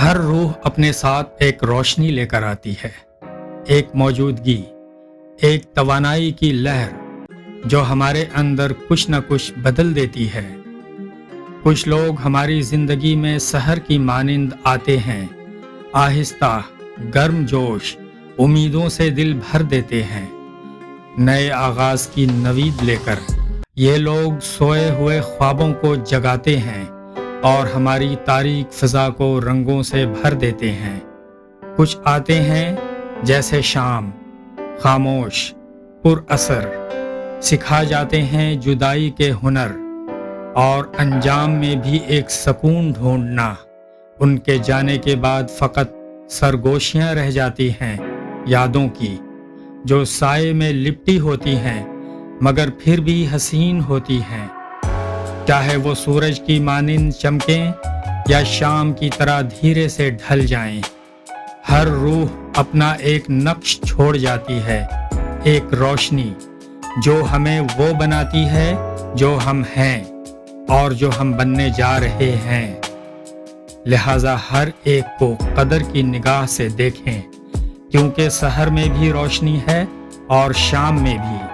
ہر روح اپنے ساتھ ایک روشنی لے کر آتی ہے، ایک موجودگی، ایک توانائی کی لہر جو ہمارے اندر کچھ نہ کچھ بدل دیتی ہے۔ کچھ لوگ ہماری زندگی میں سحر کی مانند آتے ہیں، آہستہ، گرم جوش، امیدوں سے دل بھر دیتے ہیں، نئے آغاز کی نوید لے کر۔ یہ لوگ سوئے ہوئے خوابوں کو جگاتے ہیں اور ہماری تاریک فضا کو رنگوں سے بھر دیتے ہیں۔ کچھ آتے ہیں جیسے شام، خاموش، پر اثر، سکھا جاتے ہیں جدائی کے ہنر، اور انجام میں بھی ایک سکون ڈھونڈنا۔ ان کے جانے کے بعد فقط سرگوشیاں رہ جاتی ہیں یادوں کی، جو سائے میں لپٹی ہوتی ہیں مگر پھر بھی حسین ہوتی ہیں، چاہے وہ سورج کی مانند چمکیں یا شام کی طرح دھیرے سے ڈھل جائیں۔ ہر روح اپنا ایک نقش چھوڑ جاتی ہے، ایک روشنی جو ہمیں وہ بناتی ہے جو ہم ہیں اور جو ہم بننے جا رہے ہیں۔ لہٰذا ہر ایک کو قدر کی نگاہ سے دیکھیں، کیونکہ سحر میں بھی روشنی ہے اور شام میں بھی۔